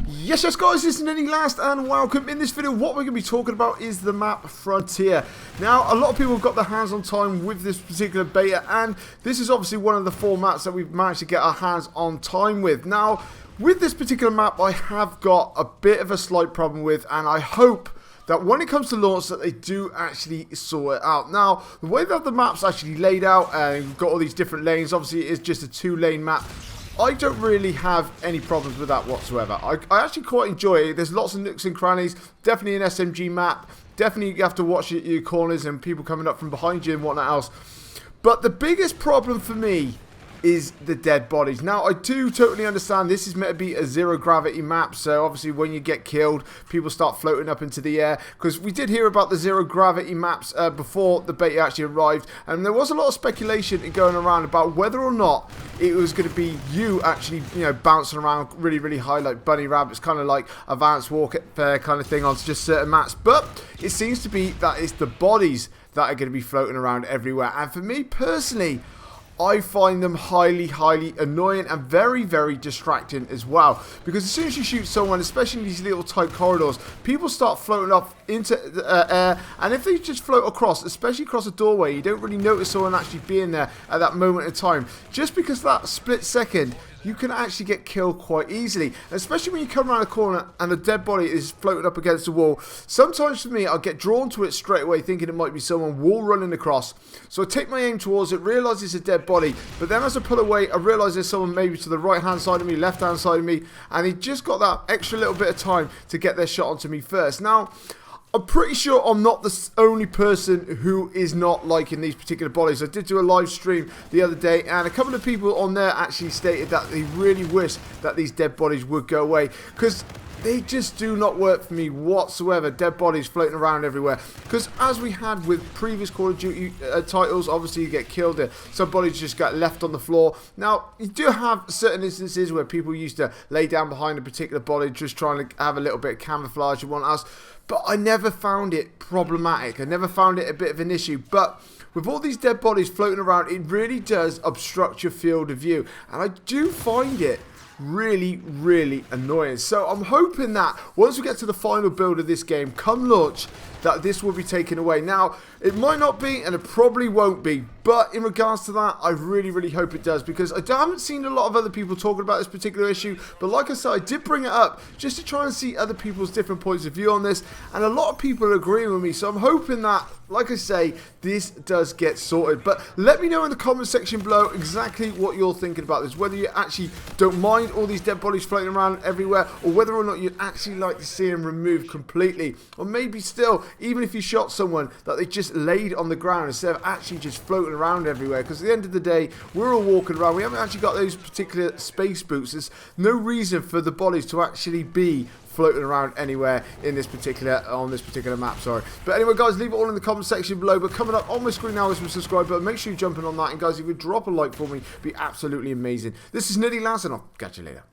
Yes guys, this is Nitty Last and welcome. In this video what we're going to be talking about is the map Frontier. Now a lot of people have got their hands on time with this particular beta, and this is obviously one of the 4 maps that we've managed to get our hands on time with. Now with this particular map I have got a bit of a slight problem with, and I hope that when it comes to launch that they do actually sort it out. Now the way that the map's actually laid out, and you've got all these different lanes, obviously it is just a 2-lane map. I don't really have any problems with that whatsoever. I actually quite enjoy it. There's lots of nooks and crannies. Definitely an SMG map. Definitely you have to watch your corners and people coming up from behind you and whatnot else. But the biggest problem for me is the dead bodies. Now I do totally understand this is meant to be a zero gravity map, so obviously when you get killed people start floating up into the air, because we did hear about the zero gravity maps before the beta actually arrived, and there was a lot of speculation going around about whether or not it was going to be you actually, you know, bouncing around really high like bunny rabbits, kind of like advanced warfare kind of thing on just certain maps. But it seems to be that it's the bodies that are going to be floating around everywhere, and for me personally I find them highly annoying and very distracting as well, because as soon as you shoot someone, especially in these little tight corridors, people start floating off into the air, and if they just float across, especially across a doorway, you don't really notice someone actually being there at that moment in time. Just because that split second, you can actually get killed quite easily, and especially when you come around a corner and a dead body is floating up against the wall. Sometimes for me, I'll get drawn to it straight away thinking it might be someone wall running across, so I take my aim towards it, realise it's a dead body, but then as I pull away I realise there's someone maybe to the right hand side of me, left hand side of me, and he just got that extra little bit of time to get their shot onto me first. Now I'm pretty sure I'm not the only person who is not liking these particular bodies. I did do a live stream the other day, and a couple of people on there actually stated that they really wish that these dead bodies would go away, because they just do not work for me whatsoever. Dead bodies floating around everywhere. Because as we had with previous Call of Duty titles, obviously you get killed there. Some bodies just got left on the floor. Now, you do have certain instances where people used to lay down behind a particular body just trying to have a little bit of camouflage and what else. But I never found it problematic. I never found it a bit of an issue. But with all these dead bodies floating around, it really does obstruct your field of view. And I do find it really annoying. So I'm hoping that once we get to the final build of this game, come launch, that this will be taken away. Now, it might not be, and it probably won't be, but in regards to that, I really hope it does, because I haven't seen a lot of other people talking about this particular issue. But like I said, I did bring it up just to try and see other people's different points of view on this, and a lot of people are agreeing with me, so I'm hoping that, like I say, this does get sorted. But let me know in the comment section below exactly what you're thinking about this, whether you actually don't mind all these dead bodies floating around everywhere, or whether or not you'd actually like to see them removed completely, or maybe still, even if you shot someone, that they just laid on the ground instead of actually just floating around everywhere. Because at the end of the day, we're all walking around, we haven't actually got those particular space boots. There's no reason for the bodies to actually be floating around anywhere in this particular map, sorry. But anyway guys, leave it all in the comment section below. But coming up on my screen now is my subscribe button. Make sure you jump in on that, and guys, if you drop a like for me, it'd be absolutely amazing. This is Nitty Last, and I'll catch you later.